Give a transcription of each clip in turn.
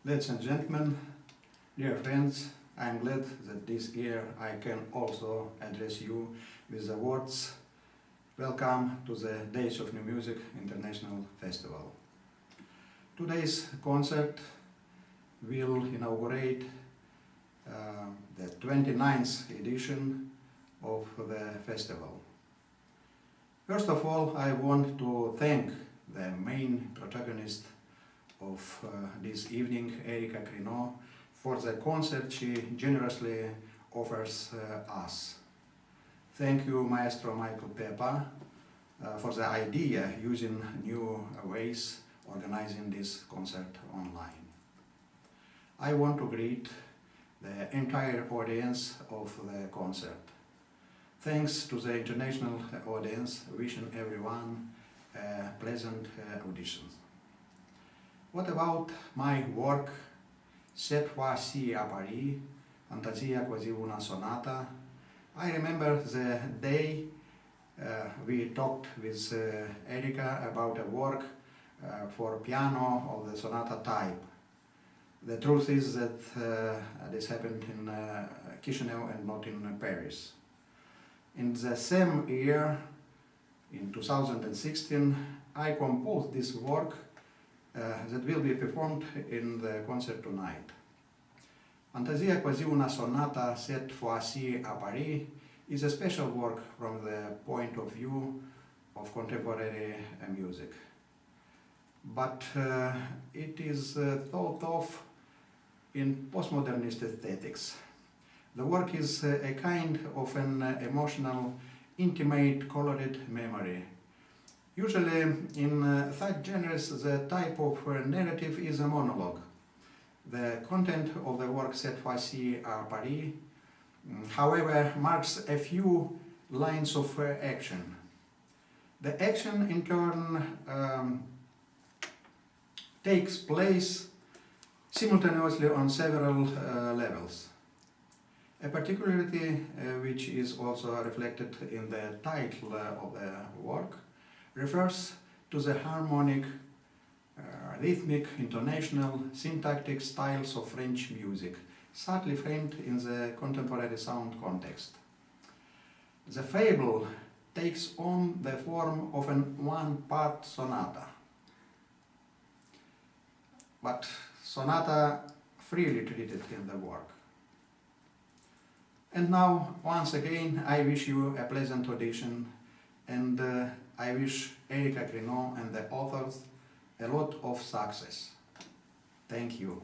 Ladies and gentlemen, dear friends, I am glad that this year I can also address you with the words "Welcome to the Days of New Music International Festival." Today's concert will inaugurate the 29th edition of the festival. First of all, I want to thank the main protagonist of this evening, Erika Crinó, for the concert she generously offers us. Thank you, Maestro Michael Pepa, for the idea using new ways organizing this concert online. I want to greet the entire audience of the concert. Thanks to the international audience, wishing everyone a pleasant audition. What about my work, Cette fois-ci à Paris, Fantasia quasi una sonata? I remember the day we talked with Erika about a work for piano of the sonata type. The truth is that this happened in Chisinau and not in Paris. In the same year, in 2016, I composed this work that will be performed in the concert tonight. Fantasia quasi una sonata, cette fois-ci à Paris, is a special work from the point of view of contemporary music. But it is thought of in postmodernist aesthetics. The work is a kind of an emotional, intimate, colored memory. Usually in such genres the type of narrative is a monologue. The content of the work Cette fois-ci à Paris, however, marks a few lines of action. The action in turn takes place simultaneously on several levels. A particularity which is also reflected in the title of the work refers to the harmonic, rhythmic, intonational, syntactic styles of French music, subtly framed in the contemporary sound context. The fable takes on the form of an one-part sonata, but sonata freely treated in the work. And now, once again, I wish you a pleasant audition, and I wish Erika Crinó and the authors a lot of success. Thank you.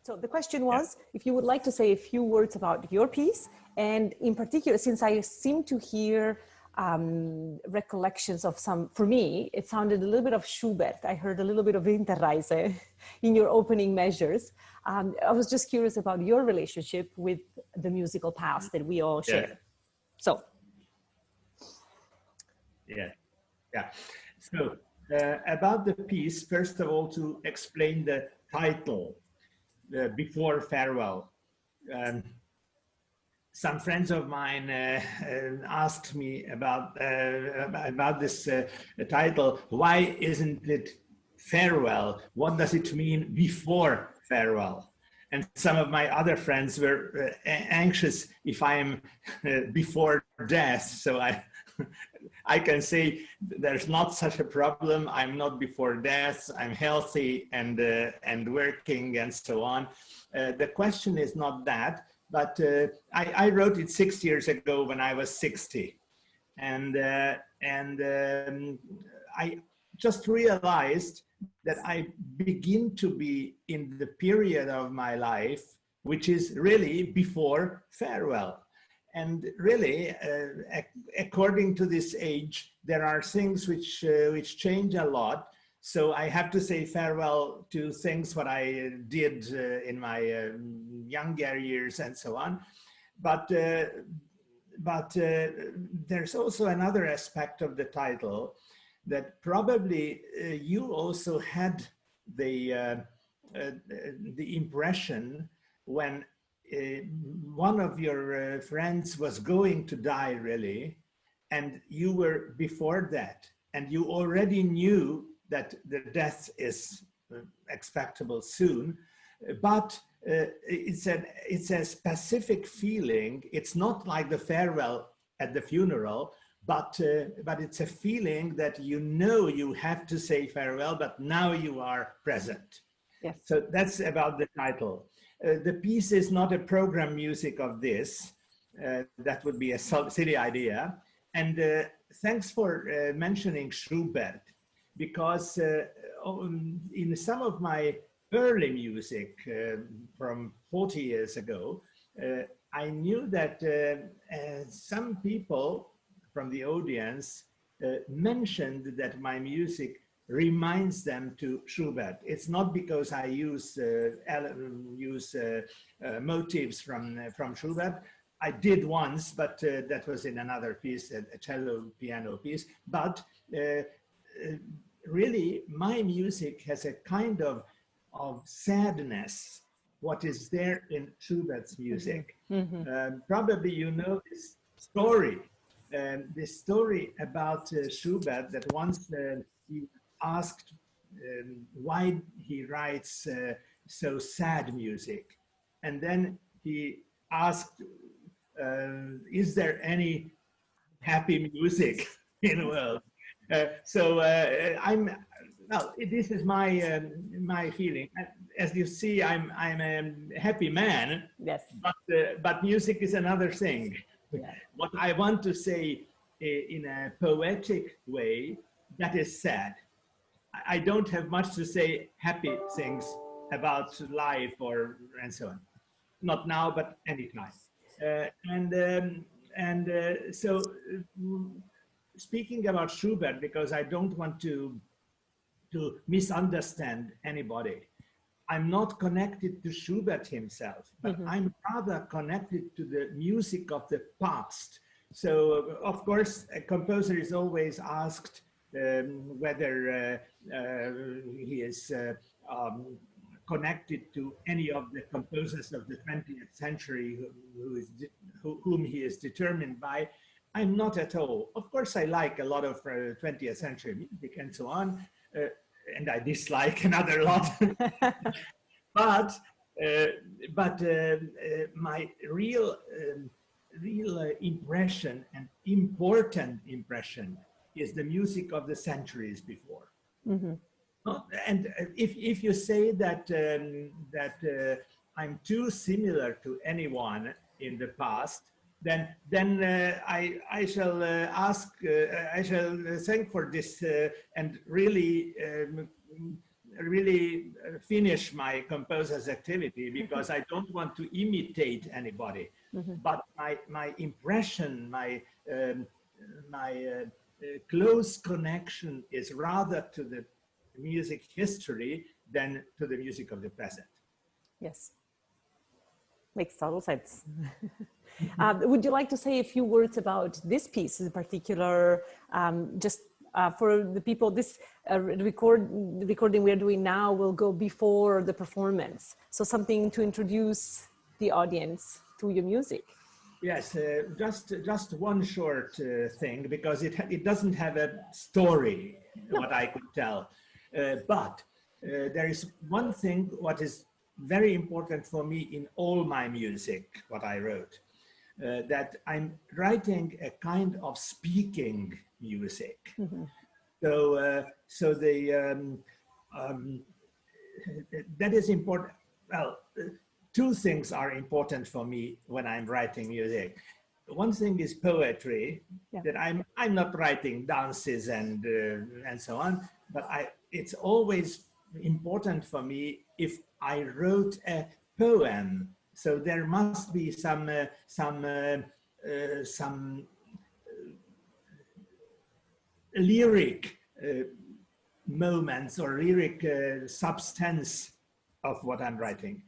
So the question was, if you would like to say a few words about your piece, and in particular, since I seem to hear recollections of some, for me, it sounded a little bit of Schubert. I heard a little bit of Winterreise in your opening measures. I was just curious about your relationship with the musical past that we all share. So. Yeah. So about the piece, first of all, to explain the title, Before Farewell. Some friends of mine asked me about this title. Why isn't it farewell? What does it mean before farewell? And some of my other friends were anxious if I am before death. So I can say there's not such a problem. I'm not before death. I'm healthy and working and so on. The question is not that. But I wrote it 6 years ago when I was 60, and I just realized that I begin to be in the period of my life which is really before farewell. And really, according to this age, there are things which change a lot. So I have to say farewell to things what I did in my younger years and so on. But there's also another aspect of the title that probably you also had the impression when one of your friends was going to die really, and you were before that, and you already knew that the death is expectable soon, but it's a specific feeling. It's not like the farewell at the funeral, but it's a feeling that you know you have to say farewell, but now you are present. Yes. So that's about the title. The piece is not a program music of this. That would be a silly idea. And thanks for mentioning Schubert, because in some of my early music from 40 years ago, I knew that some people from the audience mentioned that my music reminds them to Schubert. It's not because I use motifs from Schubert. I did once, but that was in another piece, a cello piano piece. But really, my music has a kind of sadness, what is there in Schubert's music. Mm-hmm. Probably you know this story about Schubert, that once he asked why he writes so sad music. And then he asked, is there any happy music in the world? Well, this is my my feeling. As you see, I'm a happy man. Yes. But music is another thing. Yeah. What I want to say in a poetic way, that is sad. I don't have much to say happy things about life and so on. Not now, but anytime. So speaking about Schubert, because I don't want to misunderstand anybody. I'm not connected to Schubert himself, but mm-hmm. I'm rather connected to the music of the past. So, of course, a composer is always asked whether he is connected to any of the composers of the 20th century whom he is determined by. I'm not at all. Of course, I like a lot of 20th century music and so on, and I dislike another lot. but my real impression and important impression is the music of the centuries before. Mm-hmm. And if you say that I'm too similar to anyone in the past, then I shall I shall thank for this and really really finish my composer's activity because I don't want to imitate anybody. But my impression, um, my close connection is rather to the music history than to the music of the present. Yes, makes total sense. Would you like to say a few words about this piece in particular, just for the people? This recording we're doing now will go before the performance, so something to introduce the audience to your music. Yes, just one short thing, because it doesn't have a story, No. what I could tell. But there is one thing what is very important for me in all my music, what I wrote, that I'm writing a kind of speaking music. So that is important. Well, two things are important for me when I'm writing music. One thing is poetry, that I'm not writing dances and so on, but it's always important for me if I wrote a poem. So there must be some lyric moments or lyric substance of what I'm writing.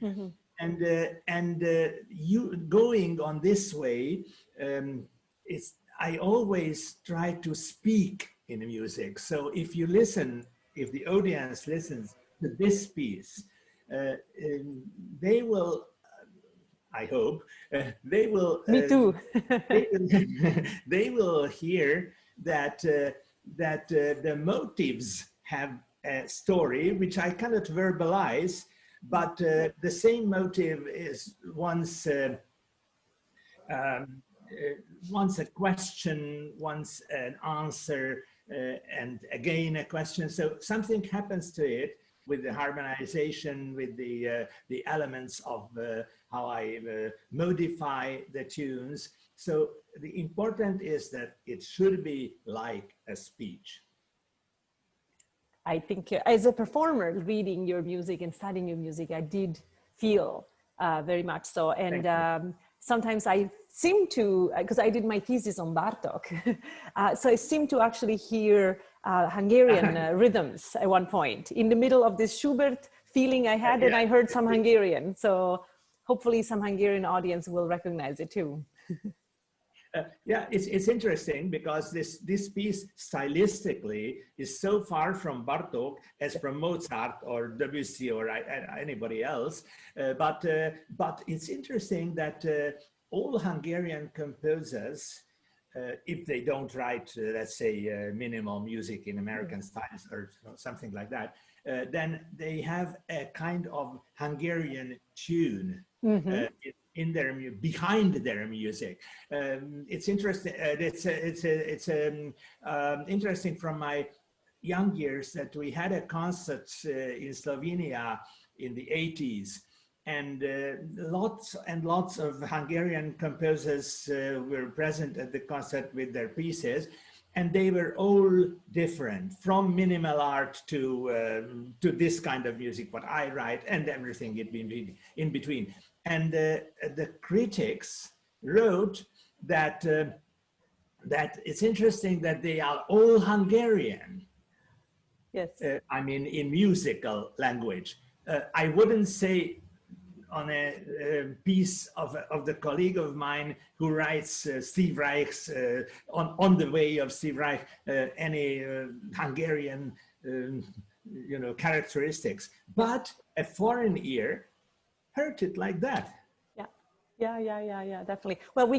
And you going on this way, I always try to speak in music. So if you listen, if the audience listens to this piece, they will, I hope, they will. Me too. They will hear that the motives have a story which I cannot verbalize, but the same motive is once a question, once an answer, and again a question. So something happens to it with the harmonization, with the elements of how I modify the tunes. So the important is that it should be like a speech. I think as a performer reading your music and studying your music, I did feel very much so. And sometimes I seem to, because I did my thesis on Bartók, so I seem to actually hear Hungarian rhythms at one point. In the middle of this Schubert feeling I had, and I heard some Hungarian. So hopefully some Hungarian audience will recognize it too. Yeah, it's interesting because this piece stylistically is so far from Bartók as from Mozart or Debussy or anybody else. But it's interesting that all Hungarian composers, if they don't write, let's say, minimal music in American styles or something like that, then they have a kind of Hungarian tune in their behind their music. It's interesting. It's interesting from my young years that we had a concert in Slovenia in the 80s, and lots and lots of Hungarian composers were present at the concert with their pieces, and they were all different, from minimal art to this kind of music, what I write, and everything in between. And the critics wrote that that it's interesting that they are all Hungarian. Yes. I mean, in musical language. I wouldn't say on a piece of the colleague of mine who writes Steve Reich's on the way of Steve Reich any Hungarian characteristics, but a foreign ear heard it like that. Yeah, definitely. Well, we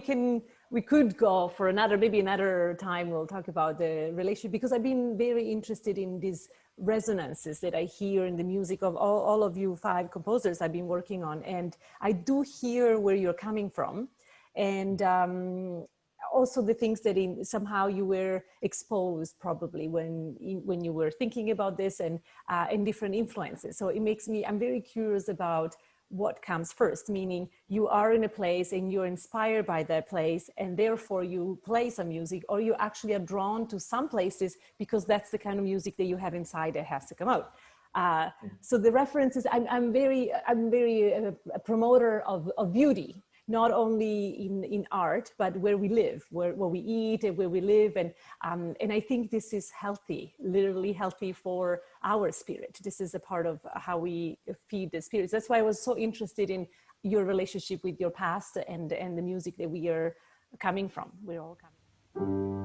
could go for maybe another time. We'll talk about the relationship, because I've been very interested in these resonances that I hear in the music of all of you 5 composers I've been working on. And I do hear where you're coming from. And also the things that somehow you were exposed probably when you were thinking about this, and different influences. So it makes me, I'm very curious about what comes first, meaning you are in a place and you're inspired by that place, and therefore you play some music, or you actually are drawn to some places because that's the kind of music that you have inside that has to come out. So the references, I'm very a promoter of beauty, not only in art, but where we live, where we eat and where we live. And I think this is healthy, literally healthy for our spirit. This is a part of how we feed the spirits. That's why I was so interested in your relationship with your past and the music that we are coming from. We're all coming from.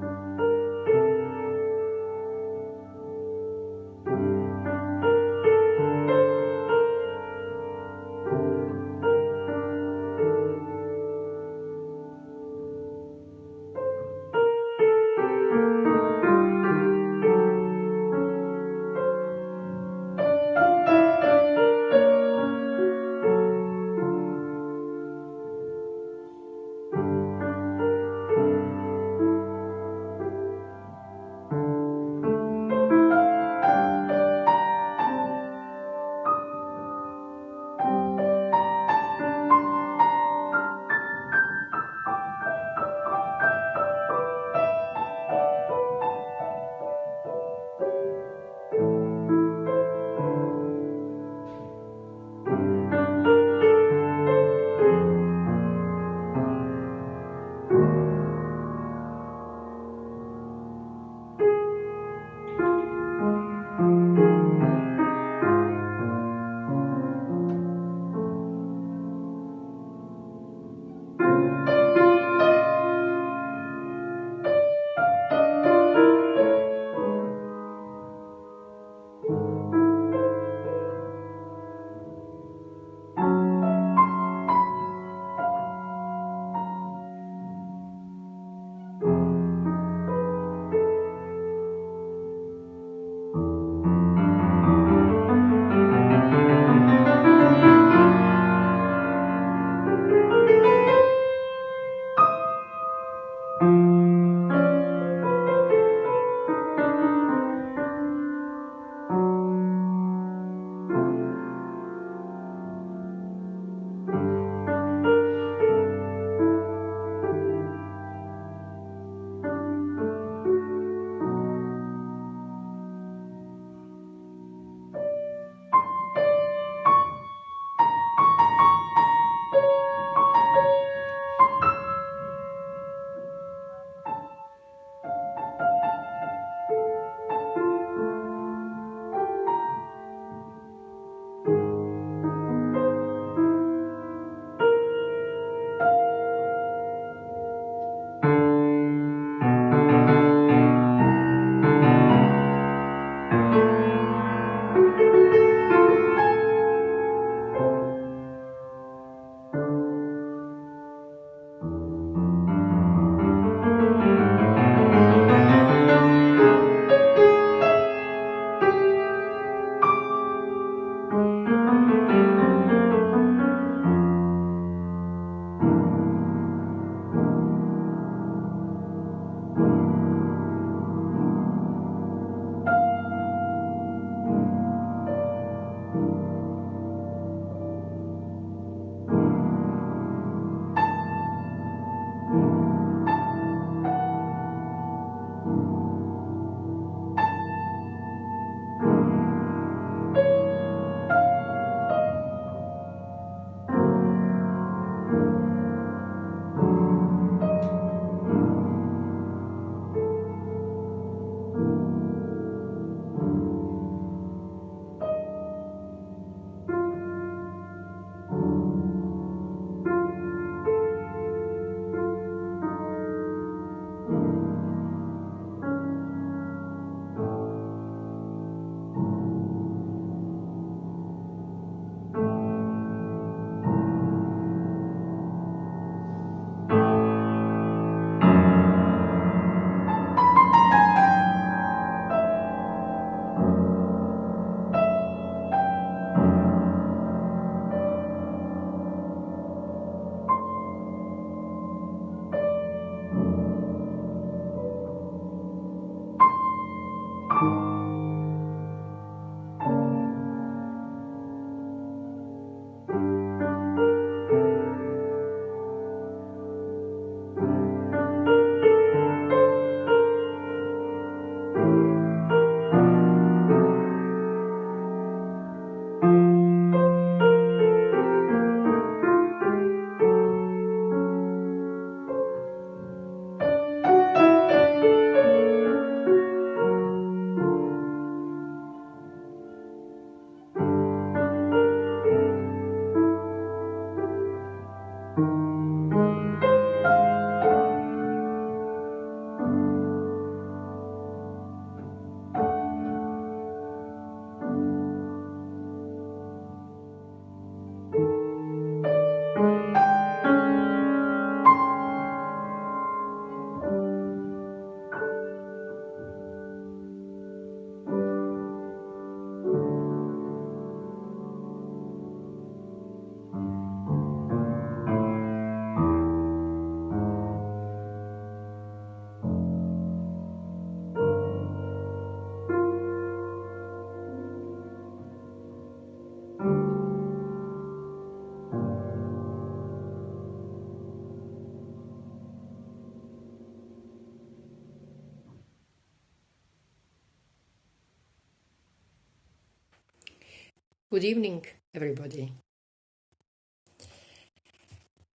Good evening, everybody.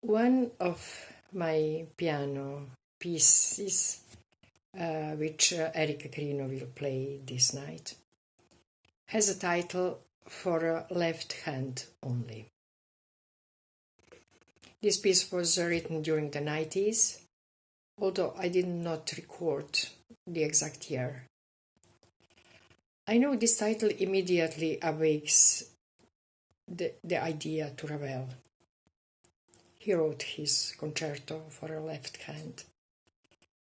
One of my piano pieces, which Erika Crinó will play this night, has a title For a Left Hand Only. This piece was written during the 90s, although I did not record the exact year. I know this title immediately awakes the idea to Ravel. He wrote his concerto for a left hand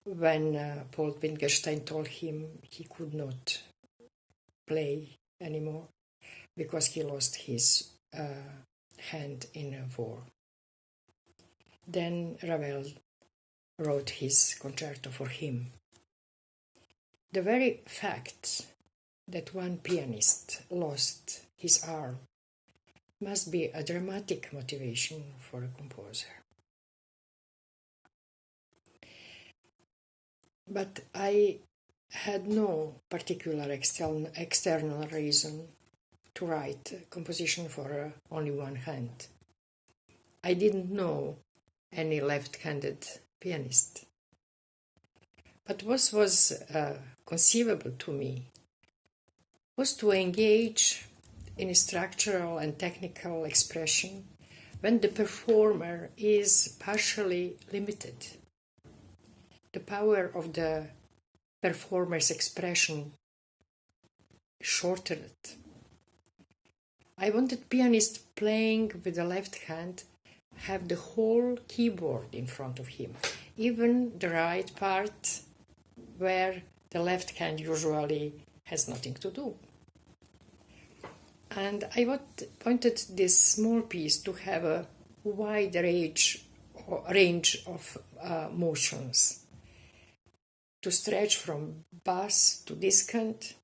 when Paul Wittgenstein told him he could not play anymore because he lost his hand in a war. Then Ravel wrote his concerto for him. The very fact that one pianist lost his arm must be a dramatic motivation for a composer. But I had no particular external reason to write a composition for only one hand. I didn't know any left-handed pianist. But what was conceivable to me was to engage in structural and technical expression when the performer is partially limited. The power of the performer's expression shortened. I wanted pianist playing with the left hand have the whole keyboard in front of him, even the right part where the left hand usually has nothing to do. And I wanted this small piece to have a wide range of motions, to stretch from bass to discant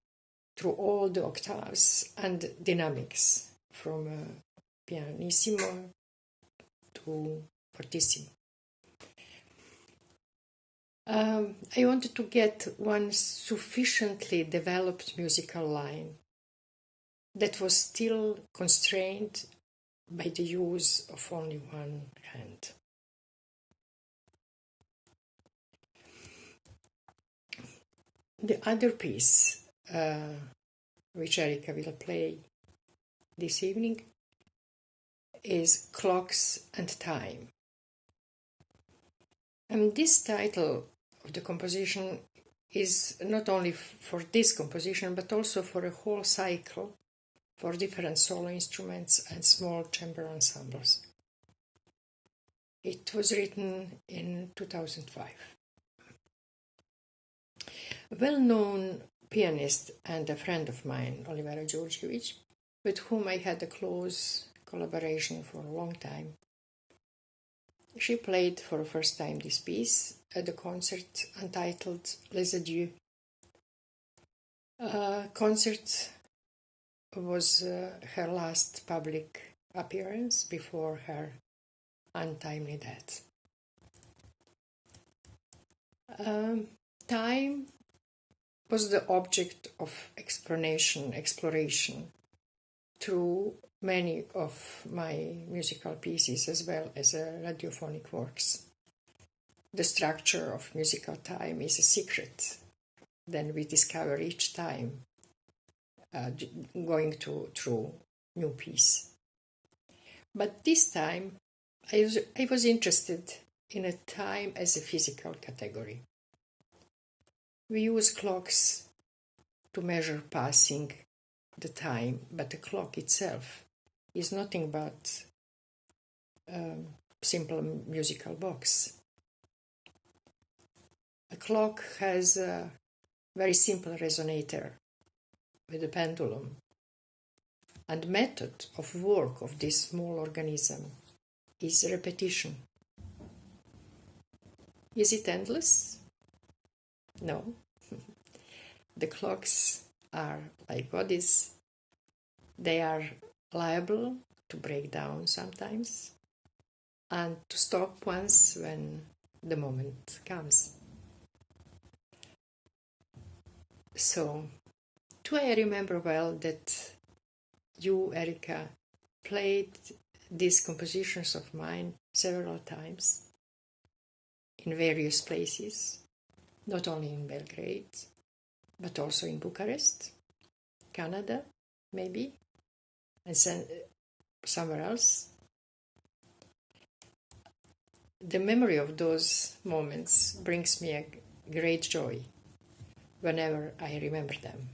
through all the octaves and dynamics, from pianissimo to fortissimo. I wanted to get one sufficiently developed musical line that was still constrained by the use of only one hand. The other piece, which Erika will play this evening, is Clocks and Time. And this title of the composition is not only for this composition, but also for a whole cycle for different solo instruments and small chamber ensembles. It was written in 2005. A well-known pianist and a friend of mine, Olivera Georgievich, with whom I had a close collaboration for a long time, she played for the first time this piece at a concert entitled Les Adieux. Concert was her last public appearance before her untimely death. Time was the object of exploration through many of my musical pieces as well as radiophonic works. The structure of musical time is a secret. Then we discover each time going through new piece. But this time I was interested in a time as a physical category. We use clocks to measure passing the time, but the clock itself is nothing but a simple musical box. A clock has a very simple resonator with a pendulum, and method of work of this small organism is repetition. Is it endless? No. The clocks are like bodies. They are liable to break down sometimes and to stop once when the moment comes. So, do I remember well that you, Erika, played these compositions of mine several times in various places, not only in Belgrade, but also in Bucharest, Canada, maybe, and somewhere else. The memory of those moments brings me a great joy whenever I remember them.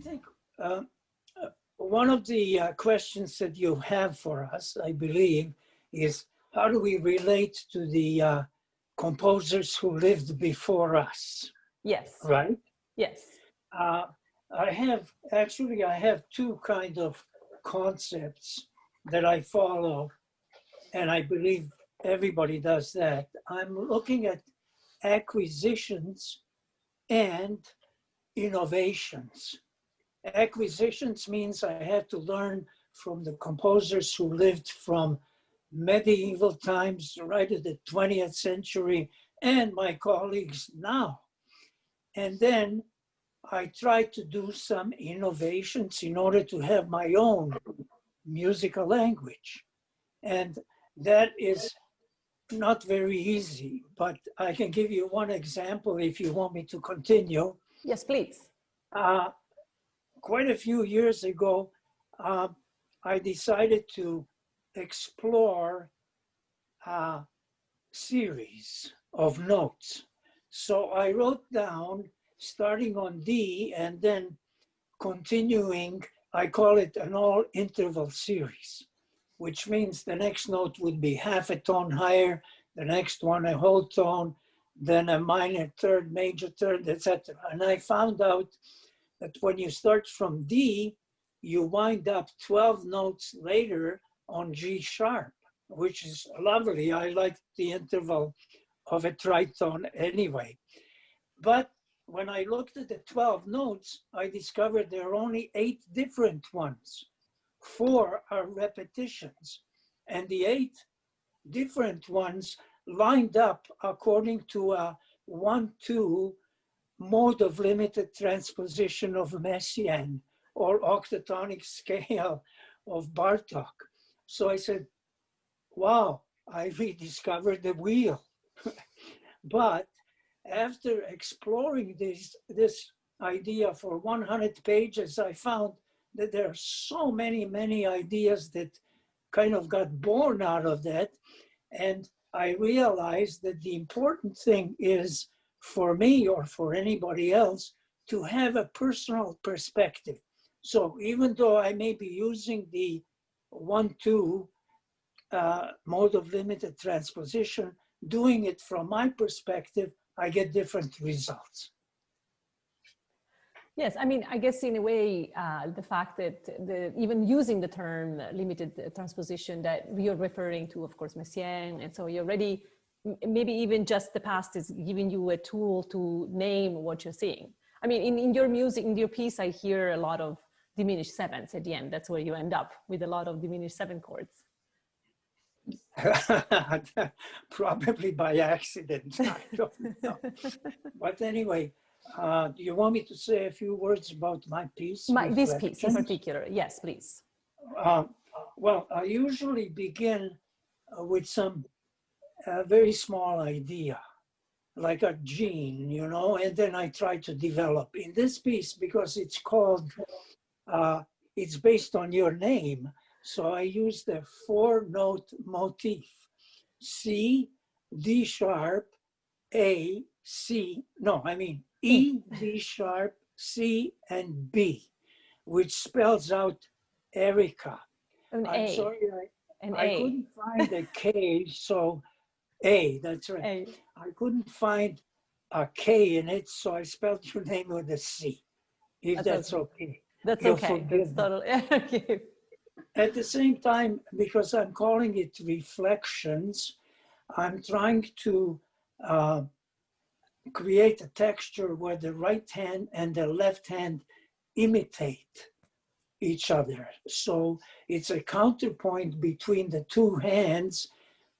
think one of the questions that you have for us, I believe, is how do we relate to the composers who lived before us, Yes. right? Yes. I have two kind of concepts that I follow, and I believe everybody does that. I'm looking at acquisitions and innovations. Acquisitions means I have to learn from the composers who lived from medieval times right at the 20th century and my colleagues now. And then I try to do some innovations in order to have my own musical language. And that is not very easy, but I can give you one example if you want me to continue. Yes, please. Quite a few years ago, I decided to explore a series of notes. So I wrote down, starting on D and then continuing, I call it an all interval series, which means the next note would be half a tone higher, the next one a whole tone, then a minor third, major third, etc. And I found out that when you start from D, you wind up 12 notes later on G sharp, which is lovely. I like the interval of a tritone anyway. But when I looked at the 12 notes, I discovered there are only 8 different ones. 4 are repetitions, and the 8 different ones lined up according to a 1-2 mode of limited transposition of Messiaen or octatonic scale of Bartók. So I said, wow, I rediscovered the wheel. But after exploring this idea for 100 pages, I found that there are so many ideas that kind of got born out of that. And I realized that the important thing is for me or for anybody else to have a personal perspective. So even though I may be using the 1-2 mode of limited transposition, doing it from my perspective, I get different results. Yes, I mean, I guess in a way, the fact that even using the term limited transposition that you're referring to, of course, Messiaen, and so you're already, maybe even just the past is giving you a tool to name what you're seeing. I mean, in your music, in your piece, I hear a lot of diminished sevenths at the end. That's where you end up with a lot of diminished 7 chords. Probably by accident, I don't know. But anyway, do you want me to say a few words about my piece? This piece in particular, yes, please. Well, I usually begin with some very small idea, like a gene, you know, and then I try to develop. In this piece, because it's called, it's based on your name, so I use the 4-note motif: C, D sharp, A, C, no, I mean E, D sharp, C, and B, which spells out Erika. An I'm A. sorry, I A. couldn't find a K, so A, that's right. A. I couldn't find a K in it, so I spelled your name with a C, if that's okay. That's You'll okay. forgive That's totally okay. At the same time, because I'm calling it reflections, I'm trying to create a texture where the right hand and the left hand imitate each other. So it's a counterpoint between the two hands,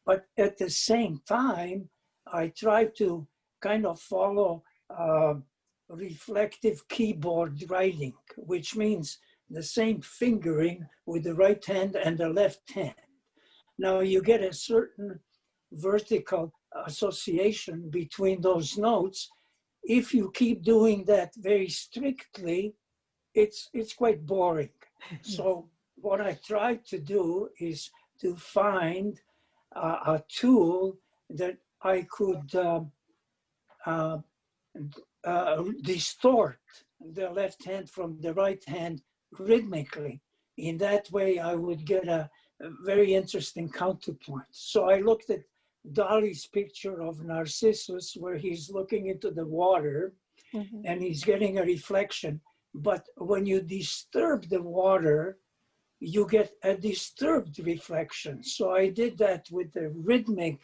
but at the same time, I try to kind of follow reflective keyboard writing, which means the same fingering with the right hand and the left hand. Now you get a certain vertical association between those notes. If you keep doing that very strictly, it's quite boring. So what I try to do is to find a tool that I could distort the left hand from the right hand rhythmically. In that way, I would get a very interesting counterpoint. So I looked at Dali's picture of Narcissus, where he's looking into the water and he's getting a reflection. But when you disturb the water, you get a disturbed reflection. So I did that with the rhythmic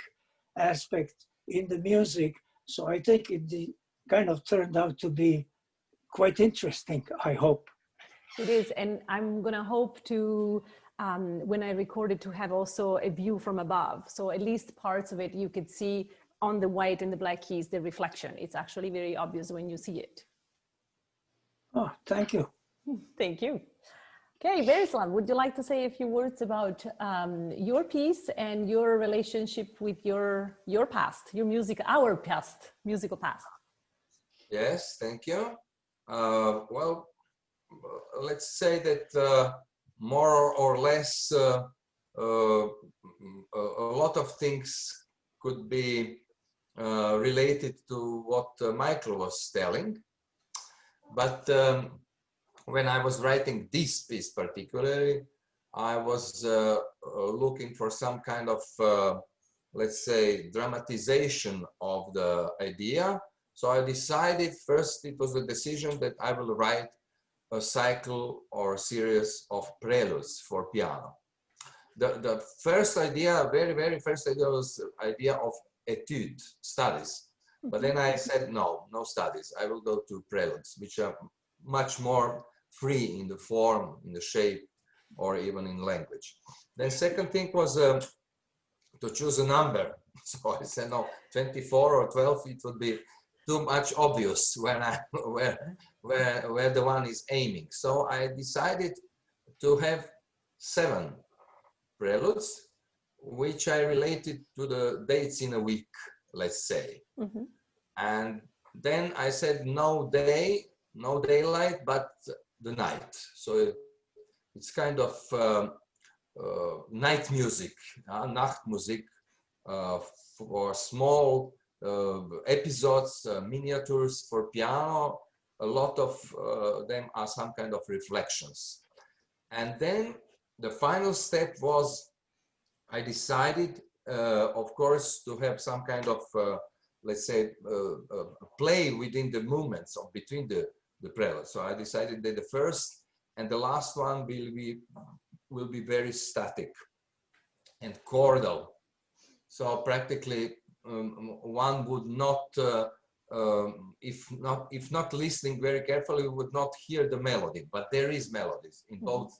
aspect in the music. So I think it kind of turned out to be quite interesting, I hope. It is, and I'm gonna hope to, when I record it, to have also a view from above. So at least parts of it you could see on the white and the black keys, the reflection. It's actually very obvious when you see it. Oh, thank you. Thank you. Okay, Verislav, would you like to say a few words about your piece and your relationship with your past, your music, our past, musical past? Yes, thank you. Well, let's say that more or less a lot of things could be related to what Michael was telling. But when I was writing this piece particularly, I was looking for some kind of, let's say, dramatization of the idea. So I decided first, it was a decision that I will write a cycle or series of preludes for piano. The first idea, very first idea was the idea of etude, studies. But then I said, no studies. I will go to preludes, which are much more free in the form, in the shape, or even in language. Then second thing was to choose a number. So I said, no, 24 or 12, it would be too much obvious when where the one is aiming. So I decided to have 7 preludes, which I related to the dates in a week, let's say. And then I said no day, no daylight, but the night. So it's kind of night music, Nachtmusik, for small episodes, miniatures for piano. A lot of them are some kind of reflections. And then the final step was, I decided, of course, to have some kind of, let's say, play within the movements of between the preludes. So I decided that the first and the last one will be very static and chordal. So practically one would not, if not listening very carefully, would not hear the melody. But there is melodies in both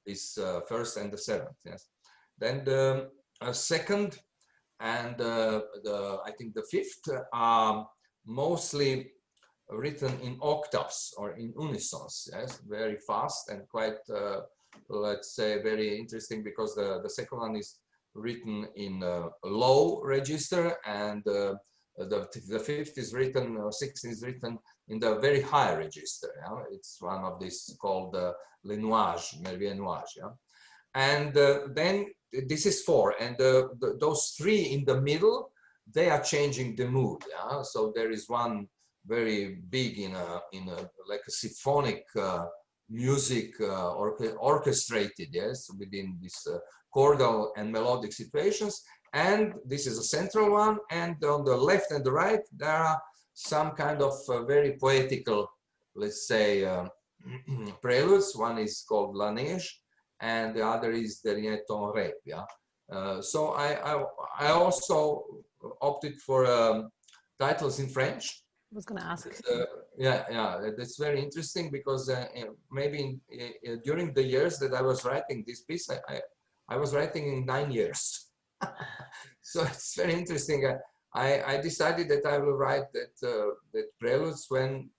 this first and the seventh. Yes. Then the second and I think the fifth are mostly written in octaves or in unisons. Yes, very fast and quite, let's say, very interesting, because the second one is written in a low register, and the fifth is written, or sixth is written in the very high register. Yeah? It's one of these called les nuages, merveilleux nuages. Yeah? And then this is 4, and those 3 in the middle, they are changing the mood. Yeah? So there is one very big in a like a symphonic music, orchestrated, yes, within this chordal and melodic situations. And this is a central one, and on the left and the right there are some kind of very poetical, let's say, preludes. One is called La Neige, and the other is Dernier ton rêve. Yeah? So I also opted for titles in French. I was going to ask. Yeah, that's very interesting, because maybe during the years that I was writing this piece, I was writing in 9 years. So it's very interesting. I decided that I will write that preludes when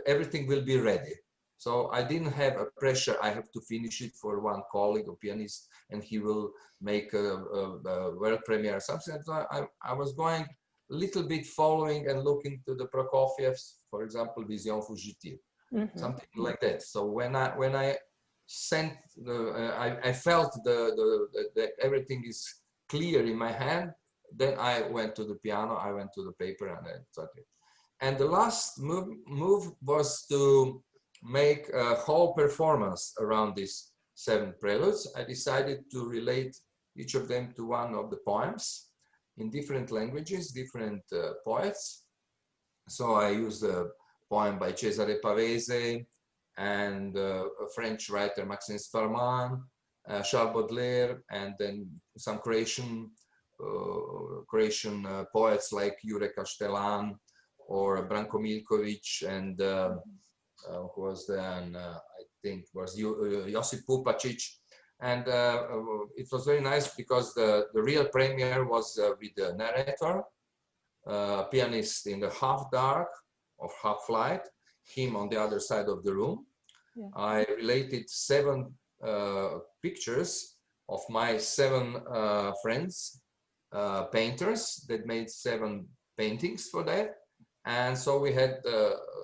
everything will be ready. So I didn't have a pressure. I have to finish it for one colleague, a pianist, and he will make a world premiere or something. So I was going a little bit following and looking to the Prokofiev's, for example, Vision Fugitive, something like that. So when I sent I felt that everything is clear in my hand, then I went to the piano, I went to the paper, and I started. And the last move was to make a whole performance around these 7 preludes. I decided to relate each of them to one of the poems in different languages, different poets. So I used a poem by Cesare Pavese and a French writer, Maxime Sparman, Charles Baudelaire, and then some Croatian poets like Jure Castellan or Branko Milkovic, and who was then, I think, was Josip Pupacic. And it was very nice because the real premiere was with the narrator, pianist in the half dark or half light, him on the other side of the room. Yeah. I related 7 pictures of my 7 friends, painters that made 7 paintings for that. And so we had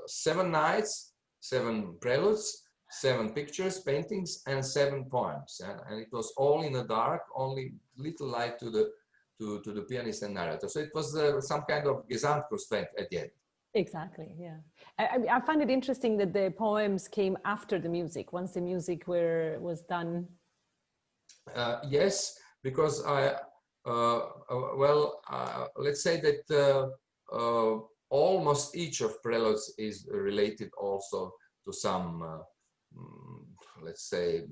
7 nights, 7 preludes, 7 pictures, paintings, and 7 poems. And it was all in the dark, only little light to the pianist and narrator. So it was some kind of Gesamtkunstwerk at the end. Exactly, yeah. I find it interesting that the poems came after the music, once the music was done. Yes, because let's say that almost each of preludes is related also to some, let's say,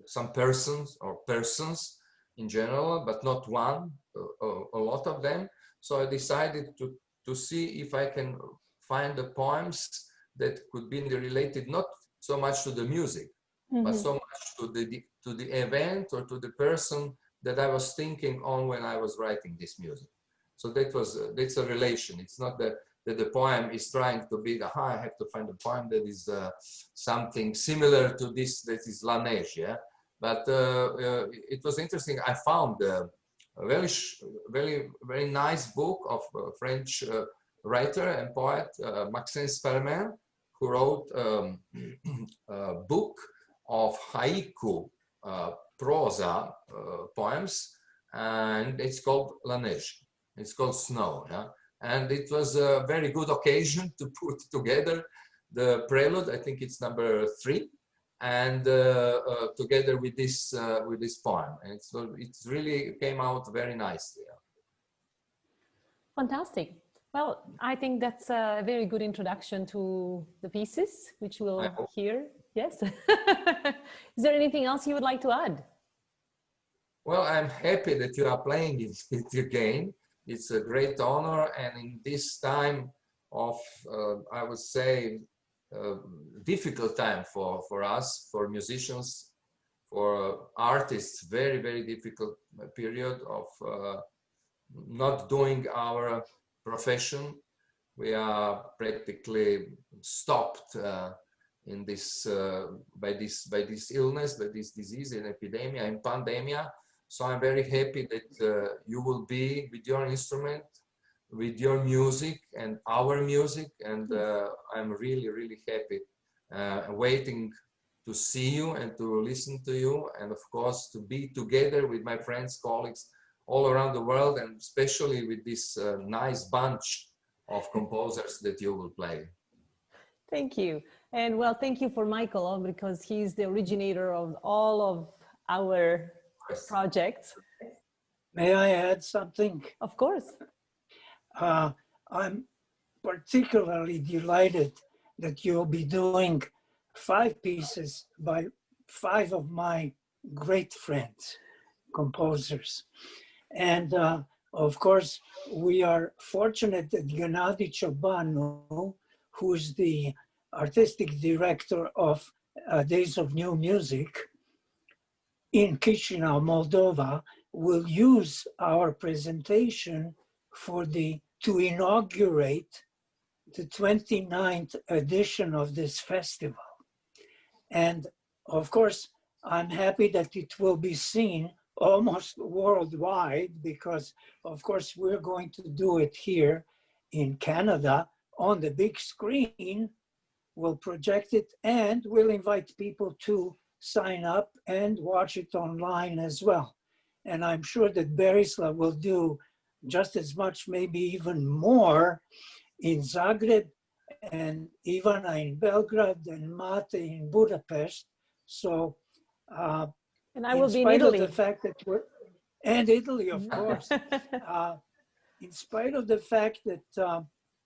some persons in general, but not one, a lot of them. So I decided to see if I can find the poems that could be related not so much to the music, but so much to the event or to the person that I was thinking on when I was writing this music. So that's a relation. It's not that the poem is trying to be I have to find a poem that is something similar to this that is La Neige, yeah? But it was interesting. I found a very nice book of French writer and poet Maxime Sparman, who wrote a book of haiku prosa poems, and it's called La Neige. It's called Snow. Yeah? And it was a very good occasion to put together the prelude. I think it's number 3, and together with this poem, and so it really came out very nicely. Fantastic. Well, I think that's a very good introduction to the pieces, which we'll hear. Yes. Is there anything else you would like to add? Well, I'm happy that you are playing it again. It's a great honor, and in this time of, I would say, difficult time for us, for musicians, for artists, very, very difficult period of not doing our profession. We are practically stopped in this by this illness, by this disease, an epidemic, and pandemia. So I'm very happy that you will be with your instrument, with your music and our music, and I'm really, really happy waiting to see you and to listen to you, and of course to be together with my friends, colleagues all around the world, and especially with this nice bunch of composers that you will play. Thank you. And well, thank you for Michael, because he's the originator of all of our projects. May I add something? Of course. I'm particularly delighted that you'll be doing 5 pieces by 5 of my great friends, composers. And of course, we are fortunate that Gennady Ciobanu, who's the artistic director of Days of New Music in Chisinau, Moldova, will use our presentation to inaugurate the 29th edition of this festival. And of course, I'm happy that it will be seen almost worldwide, because of course we're going to do it here in Canada on the big screen. We'll project it, and we'll invite people to sign up and watch it online as well. And I'm sure that Berislav will do just as much, maybe even more, in Zagreb and Ivana in Belgrade and Mate in Budapest. So And I in will be in spite of the Italy. fact that and Italy, of course, in spite of the fact that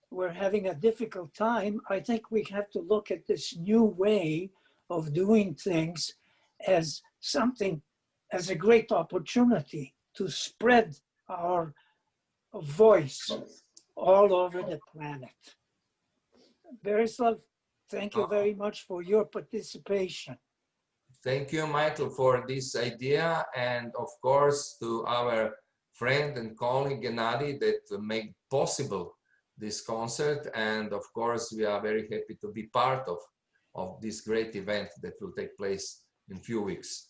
we're having a difficult time, I think we have to look at this new way of doing things as something, as a great opportunity to spread our voice all over the planet. Berislav, thank you very much for your participation. Thank you, Michael, for this idea, and of course to our friend and colleague Gennady that made possible this concert. And of course, we are very happy to be part of this great event that will take place in a few weeks.